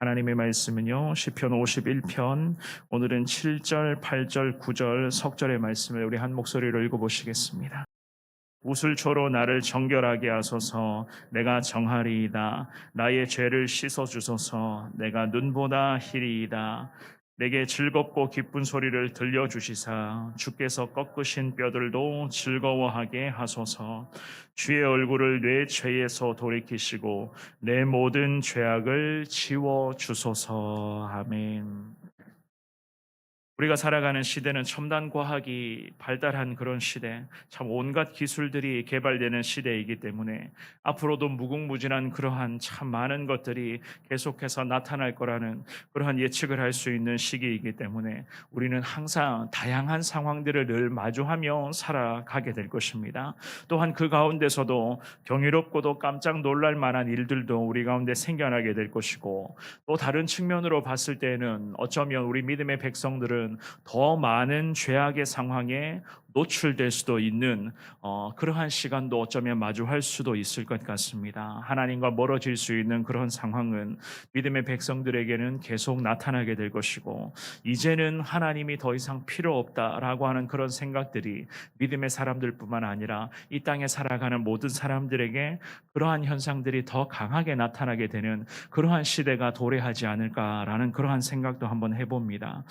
하나님의 말씀은요, 시편 51편, 오늘은 7절, 8절, 9절, 석절의 말씀을 우리 한 목소리로 읽어보시겠습니다. 우슬초로 나를 정결하게 하소서. 내가 정하리이다. 나의 죄를 씻어주소서. 내가 눈보다 희리이다. 내게 즐겁고 기쁜 소리를 들려주시사 주께서 꺾으신 뼈들도 즐거워하게 하소서. 주의 얼굴을 내 죄에서 돌이키시고 내 모든 죄악을 지워주소서. 아멘. 우리가 살아가는 시대는 첨단 과학이 발달한 그런 시대, 참 온갖 기술들이 개발되는 시대이기 때문에 앞으로도 무궁무진한 그러한 참 많은 것들이 계속해서 나타날 거라는 그러한 예측을 할 수 있는 시기이기 때문에 우리는 항상 다양한 상황들을 늘 마주하며 살아가게 될 것입니다. 또한 그 가운데서도 경이롭고도 깜짝 놀랄 만한 일들도 우리 가운데 생겨나게 될 것이고, 또 다른 측면으로 봤을 때는 어쩌면 우리 믿음의 백성들은 더 많은 죄악의 상황에 노출될 수도 있는 그러한 시간도 어쩌면 마주할 수도 있을 것 같습니다. 하나님과 멀어질 수 있는 그런 상황은 믿음의 백성들에게는 계속 나타나게 될 것이고, 이제는 하나님이 더 이상 필요 없다라고 하는 그런 생각들이 믿음의 사람들뿐만 아니라 이 땅에 살아가는 모든 사람들에게 그러한 현상들이 더 강하게 나타나게 되는 그러한 시대가 도래하지 않을까라는 그러한 생각도 한번 해봅니다.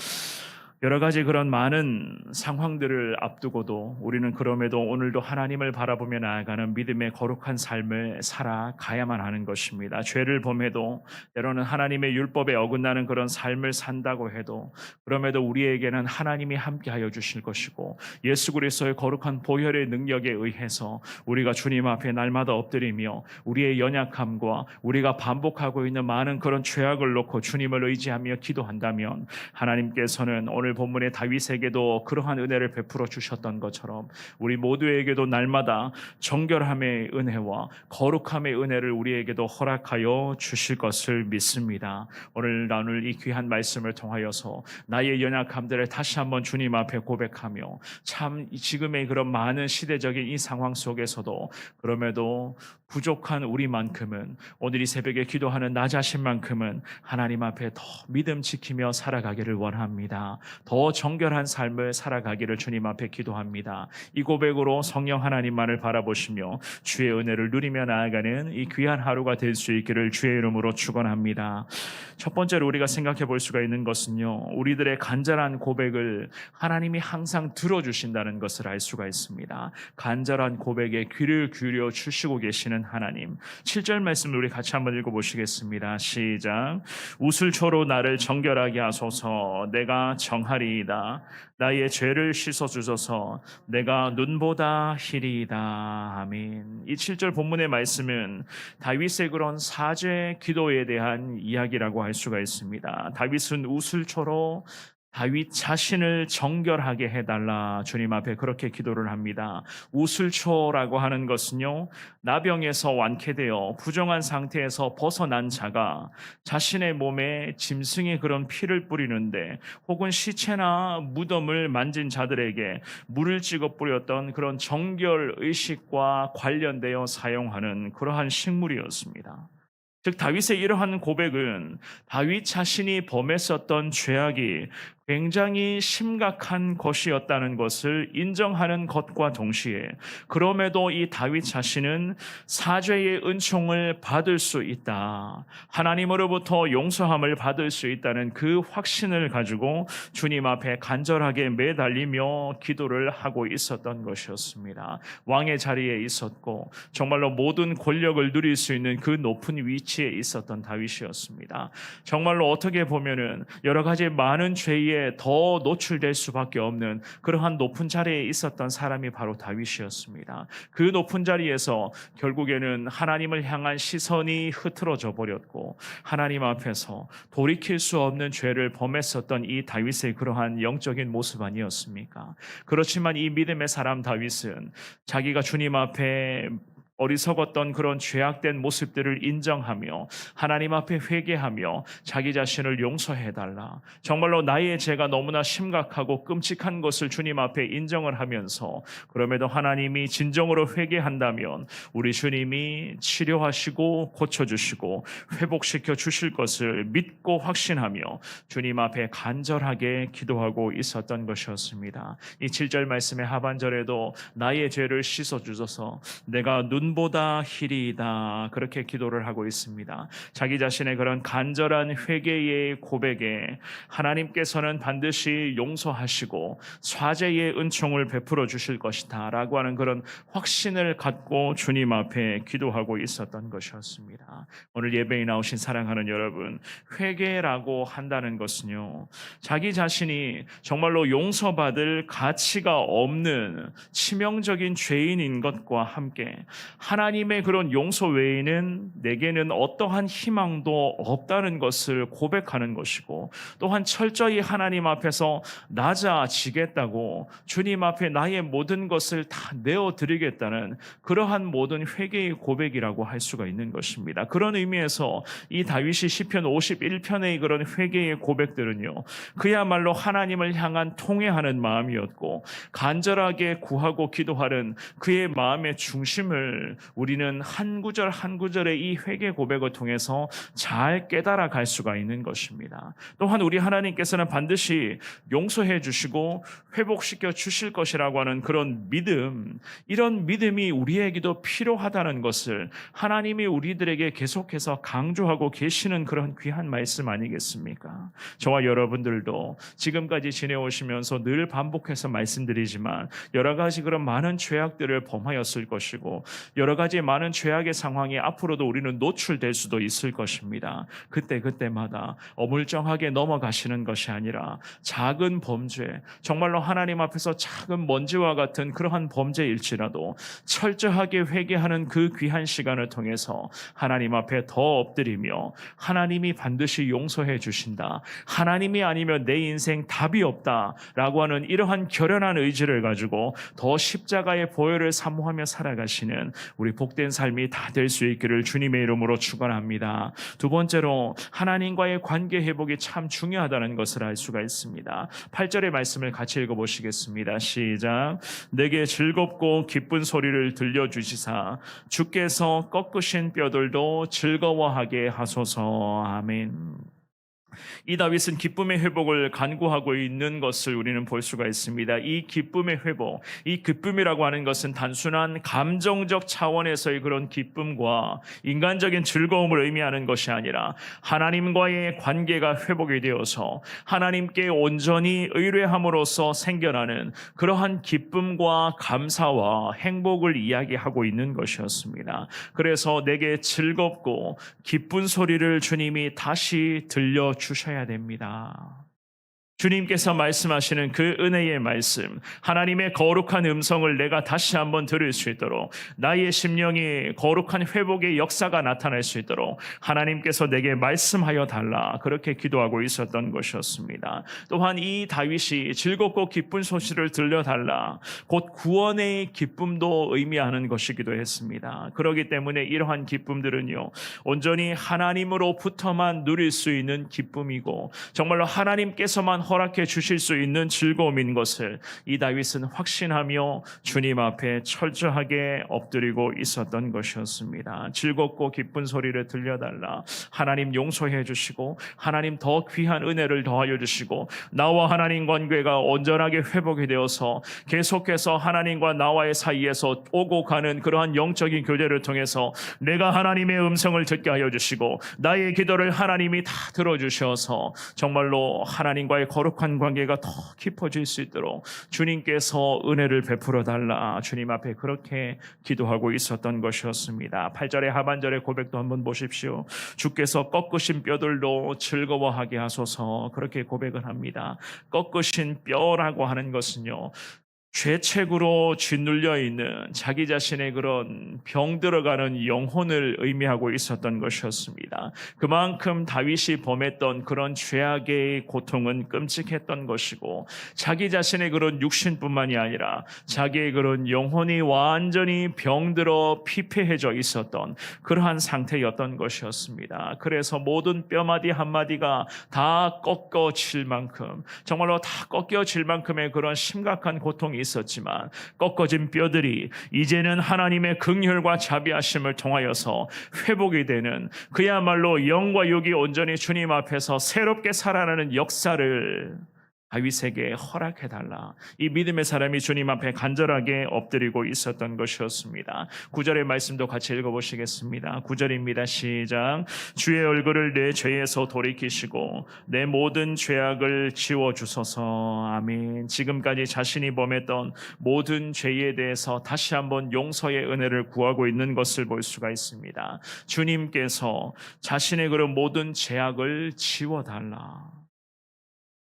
여러 가지 그런 많은 상황들을 앞두고도 우리는 그럼에도 오늘도 하나님을 바라보며 나아가는 믿음의 거룩한 삶을 살아가야만 하는 것입니다. 죄를 범해도, 때로는 하나님의 율법에 어긋나는 그런 삶을 산다고 해도, 그럼에도 우리에게는 하나님이 함께하여 주실 것이고, 예수 그리스도의 거룩한 보혈의 능력에 의해서 우리가 주님 앞에 날마다 엎드리며 우리의 연약함과 우리가 반복하고 있는 많은 그런 죄악을 놓고 주님을 의지하며 기도한다면, 하나님께서는 오늘 본문의 다윗에게도 그러한 은혜를 베풀어 주셨던 것처럼 우리 모두에게도 날마다 정결함의 은혜와 거룩함의 은혜를 우리에게도 허락하여 주실 것을 믿습니다. 오늘 나눌 이 귀한 말씀을 통하여서 나의 연약함들을 다시 한번 주님 앞에 고백하며, 참 지금의 그런 많은 시대적인 이 상황 속에서도 그럼에도 부족한 우리만큼은, 오늘 이 새벽에 기도하는 나 자신만큼은 하나님 앞에 더 믿음 지키며 살아가기를 원합니다. 더 정결한 삶을 살아가기를 주님 앞에 기도합니다. 이 고백으로 성령 하나님만을 바라보시며 주의 은혜를 누리며 나아가는 이 귀한 하루가 될 수 있기를 주의 이름으로 축원합니다. 첫 번째로 우리가 생각해 볼 수가 있는 것은요, 우리들의 간절한 고백을 하나님이 항상 들어주신다는 것을 알 수가 있습니다. 간절한 고백에 귀를 기울여 주시고 계시는 하나님. 7절 말씀을 우리 같이 한번 읽어보시겠습니다. 시작. 우슬초로 나를 정결하게 하소서. 내가 정하리이다. 나의 죄를 씻어주소서. 내가 눈보다 희리이다. 아멘. 이 7절 본문의 말씀은 다윗의 그런 사죄 기도에 대한 이야기라고 할 수가 있습니다. 다윗은 우슬초로 다윗 자신을 정결하게 해달라 주님 앞에 그렇게 기도를 합니다. 우슬초라고 하는 것은요, 나병에서 완쾌되어 부정한 상태에서 벗어난 자가 자신의 몸에 짐승의 그런 피를 뿌리는데, 혹은 시체나 무덤을 만진 자들에게 물을 찍어 뿌렸던 그런 정결 의식과 관련되어 사용하는 그러한 식물이었습니다. 즉 다윗의 이러한 고백은 다윗 자신이 범했었던 죄악이 굉장히 심각한 것이었다는 것을 인정하는 것과 동시에, 그럼에도 이 다윗 자신은 사죄의 은총을 받을 수 있다, 하나님으로부터 용서함을 받을 수 있다는 그 확신을 가지고 주님 앞에 간절하게 매달리며 기도를 하고 있었던 것이었습니다. 왕의 자리에 있었고 정말로 모든 권력을 누릴 수 있는 그 높은 위치에 있었던 다윗이었습니다. 정말로 어떻게 보면은 여러 가지 많은 죄에 더 노출될 수밖에 없는 그러한 높은 자리에 있었던 사람이 바로 다윗이었습니다. 그 높은 자리에서 결국에는 하나님을 향한 시선이 흐트러져 버렸고, 하나님 앞에서 돌이킬 수 없는 죄를 범했었던 이 다윗의 그러한 영적인 모습 아니었습니까? 그렇지만 이 믿음의 사람 다윗은 자기가 주님 앞에 어리석었던 그런 죄악된 모습들을 인정하며 하나님 앞에 회개하며 자기 자신을 용서해달라. 정말로 나의 죄가 너무나 심각하고 끔찍한 것을 주님 앞에 인정을 하면서 그럼에도 하나님이 진정으로 회개한다면 우리 주님이 치료하시고 고쳐주시고 회복시켜 주실 것을 믿고 확신하며 주님 앞에 간절하게 기도하고 있었던 것이었습니다. 이 7절 말씀의 하반절에도 나의 죄를 씻어주소서 내가 눈보다 희리이다 그렇게 기도를 하고 있습니다. 자기 자신의 그런 간절한 회개의 고백에 하나님께서는 반드시 용서하시고 사죄의 은총을 베풀어 주실 것이다 라고 하는 그런 확신을 갖고 주님 앞에 기도하고 있었던 것이었습니다. 오늘 예배에 나오신 사랑하는 여러분, 회개라고 한다는 것은요, 자기 자신이 정말로 용서받을 가치가 없는 치명적인 죄인인 것과 함께 하나님의 그런 용서 외에는 내게는 어떠한 희망도 없다는 것을 고백하는 것이고, 또한 철저히 하나님 앞에서 낮아지겠다고 주님 앞에 나의 모든 것을 다 내어드리겠다는 그러한 모든 회개의 고백이라고 할 수가 있는 것입니다. 그런 의미에서 이 다윗이 시편 51편의 그런 회개의 고백들은요, 그야말로 하나님을 향한 통회하는 마음이었고 간절하게 구하고 기도하는 그의 마음의 중심을 우리는 한 구절 한 구절의 이 회개 고백을 통해서 잘 깨달아 갈 수가 있는 것입니다. 또한 우리 하나님께서는 반드시 용서해 주시고 회복시켜 주실 것이라고 하는 그런 믿음, 이런 믿음이 우리에게도 필요하다는 것을 하나님이 우리들에게 계속해서 강조하고 계시는 그런 귀한 말씀 아니겠습니까? 저와 여러분들도 지금까지 지내오시면서 늘 반복해서 말씀드리지만 여러 가지 그런 많은 죄악들을 범하였을 것이고 여러 가지 많은 죄악의 상황에 앞으로도 우리는 노출될 수도 있을 것입니다. 그때마다 어물쩡하게 넘어가시는 것이 아니라 작은 범죄, 정말로 하나님 앞에서 작은 먼지와 같은 그러한 범죄일지라도 철저하게 회개하는 그 귀한 시간을 통해서 하나님 앞에 더 엎드리며 하나님이 반드시 용서해 주신다, 하나님이 아니면 내 인생 답이 없다 라고 하는 이러한 결연한 의지를 가지고 더 십자가의 보혈을 사모하며 살아가시는 우리 복된 삶이 다 될 수 있기를 주님의 이름으로 축원합니다. 두 번째로 하나님과의 관계 회복이 참 중요하다는 것을 알 수가 있습니다. 8절의 말씀을 같이 읽어보시겠습니다. 시작. 내게 즐겁고 기쁜 소리를 들려주시사 주께서 꺾으신 뼈들도 즐거워하게 하소서. 아멘. 이 다윗은 기쁨의 회복을 간구하고 있는 것을 우리는 볼 수가 있습니다. 이 기쁨의 회복, 이 기쁨이라고 하는 것은 단순한 감정적 차원에서의 그런 기쁨과 인간적인 즐거움을 의미하는 것이 아니라 하나님과의 관계가 회복이 되어서 하나님께 온전히 의뢰함으로써 생겨나는 그러한 기쁨과 감사와 행복을 이야기하고 있는 것이었습니다. 그래서 내게 즐겁고 기쁜 소리를 주님이 다시 들려주셔야 됩니다. 주님께서 말씀하시는 그 은혜의 말씀, 하나님의 거룩한 음성을 내가 다시 한번 들을 수 있도록, 나의 심령이 거룩한 회복의 역사가 나타날 수 있도록 하나님께서 내게 말씀하여 달라, 그렇게 기도하고 있었던 것이었습니다. 또한 이 다윗이 즐겁고 기쁜 소식을 들려달라, 곧 구원의 기쁨도 의미하는 것이기도 했습니다. 그렇기 때문에 이러한 기쁨들은요, 온전히 하나님으로부터만 누릴 수 있는 기쁨이고 정말로 하나님께서만 허락해 주실 수 있는 즐거움인 것을 이 다윗은 확신하며 주님 앞에 철저하게 엎드리고 있었던 것이었습니다. 즐겁고 기쁜 소리를 들려달라, 하나님 용서해 주시고 하나님 더 귀한 은혜를 더하여 주시고 나와 하나님 관계가 온전하게 회복이 되어서 계속해서 하나님과 나와의 사이에서 오고 가는 그러한 영적인 교제를 통해서 내가 하나님의 음성을 듣게 하여 주시고 나의 기도를 하나님이 다 들어주셔서 정말로 하나님과의 거룩한 관계가 더 깊어질 수 있도록 주님께서 은혜를 베풀어 달라, 주님 앞에 그렇게 기도하고 있었던 것이었습니다. 8절의 하반절의 고백도 한번 보십시오. 주께서 꺾으신 뼈들도 즐거워하게 하소서, 그렇게 고백을 합니다. 꺾으신 뼈라고 하는 것은요, 죄책으로 짓눌려 있는 자기 자신의 그런 병들어가는 영혼을 의미하고 있었던 것이었습니다. 그만큼 다윗이 범했던 그런 죄악의 고통은 끔찍했던 것이고, 자기 자신의 그런 육신뿐만이 아니라 자기의 그런 영혼이 완전히 병들어 피폐해져 있었던 그러한 상태였던 것이었습니다. 그래서 모든 뼈마디 한마디가 다 꺾어질 만큼, 정말로 다 꺾여질 만큼의 그런 심각한 고통이 있었지만, 꺾어진 뼈들이 이제는 하나님의 긍휼과 자비하심을 통하여서 회복이 되는, 그야말로 영과 육이 온전히 주님 앞에서 새롭게 살아나는 역사를 다윗에게 허락해달라, 이 믿음의 사람이 주님 앞에 간절하게 엎드리고 있었던 것이었습니다. 9절의 말씀도 같이 읽어보시겠습니다. 9절입니다. 시작. 주의 얼굴을 내 죄에서 돌이키시고 내 모든 죄악을 지워주소서. 아멘. 지금까지 자신이 범했던 모든 죄에 대해서 다시 한번 용서의 은혜를 구하고 있는 것을 볼 수가 있습니다. 주님께서 자신의 그런 모든 죄악을 지워달라,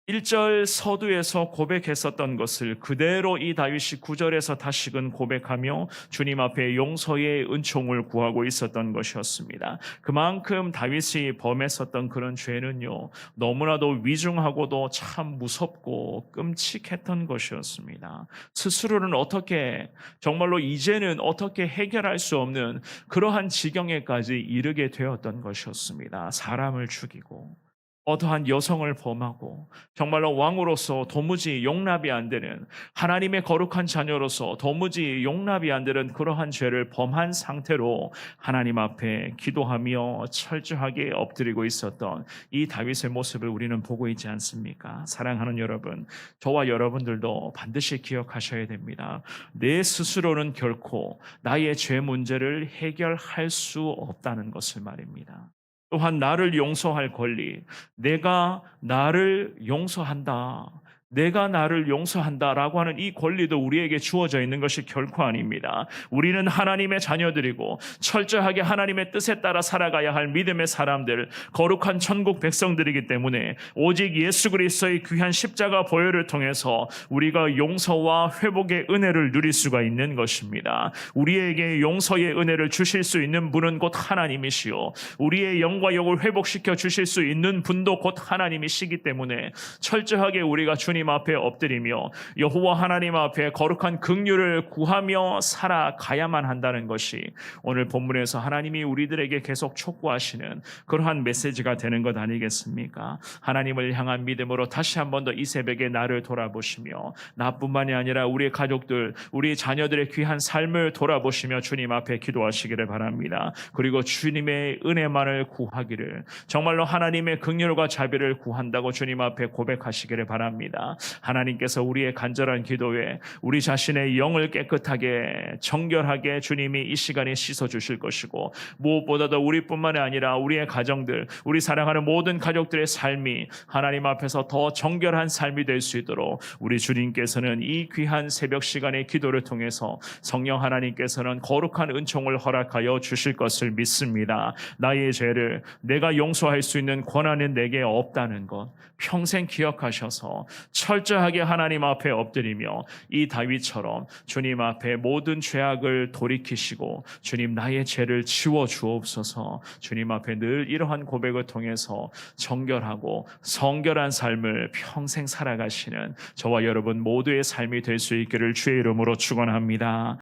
1절 서두에서 고백했었던 것을 그대로 이 다윗이 9절에서 다시금 고백하며 주님 앞에 용서의 은총을 구하고 있었던 것이었습니다. 그만큼 다윗이 범했었던 그런 죄는요, 너무나도 위중하고도 참 무섭고 끔찍했던 것이었습니다. 스스로는 어떻게, 정말로 이제는 어떻게 해결할 수 없는 그러한 지경에까지 이르게 되었던 것이었습니다. 사람을 죽이고 어떠한 여성을 범하고, 정말로 왕으로서 도무지 용납이 안 되는, 하나님의 거룩한 자녀로서 도무지 용납이 안 되는 그러한 죄를 범한 상태로 하나님 앞에 기도하며 철저하게 엎드리고 있었던 이 다윗의 모습을 우리는 보고 있지 않습니까? 사랑하는 여러분, 저와 여러분들도 반드시 기억하셔야 됩니다. 내 스스로는 결코 나의 죄 문제를 해결할 수 없다는 것을 말입니다. 또한 나를 용서할 권리, 내가 나를 용서한다, 내가 나를 용서한다라고 하는 이 권리도 우리에게 주어져 있는 것이 결코 아닙니다. 우리는 하나님의 자녀들이고 철저하게 하나님의 뜻에 따라 살아가야 할 믿음의 사람들, 거룩한 천국 백성들이기 때문에 오직 예수 그리스도의 귀한 십자가 보혈을 통해서 우리가 용서와 회복의 은혜를 누릴 수가 있는 것입니다. 우리에게 용서의 은혜를 주실 수 있는 분은 곧 하나님이시요, 우리의 영과 육을 회복시켜 주실 수 있는 분도 곧 하나님이시기 때문에 철저하게 우리가 주님 앞에 엎드리며 여호와 하나님 앞에 거룩한 긍휼을 구하며 살아가야만 한다는 것이 오늘 본문에서 하나님이 우리들에게 계속 촉구하시는 그러한 메시지가 되는 것 아니겠습니까? 하나님을 향한 믿음으로 다시 한 번 더 이 새벽에 나를 돌아보시며, 나뿐만이 아니라 우리 가족들, 우리 자녀들의 귀한 삶을 돌아보시며 주님 앞에 기도하시기를 바랍니다. 그리고 주님의 은혜만을 구하기를, 정말로 하나님의 긍휼과 자비를 구한다고 주님 앞에 고백하시기를 바랍니다. 하나님께서 우리의 간절한 기도에 우리 자신의 영을 깨끗하게 정결하게 주님이 이 시간에 씻어주실 것이고, 무엇보다도 우리뿐만 아니라 우리의 가정들, 우리 사랑하는 모든 가족들의 삶이 하나님 앞에서 더 정결한 삶이 될 수 있도록 우리 주님께서는 이 귀한 새벽 시간의 기도를 통해서 성령 하나님께서는 거룩한 은총을 허락하여 주실 것을 믿습니다. 나의 죄를 내가 용서할 수 있는 권한은 내게 없다는 것 평생 기억하셔서 철저하게 하나님 앞에 엎드리며 이 다윗처럼 주님 앞에 모든 죄악을 돌이키시고, 주님 나의 죄를 지워 주옵소서, 주님 앞에 늘 이러한 고백을 통해서 정결하고 성결한 삶을 평생 살아가시는 저와 여러분 모두의 삶이 될 수 있기를 주의 이름으로 축원합니다.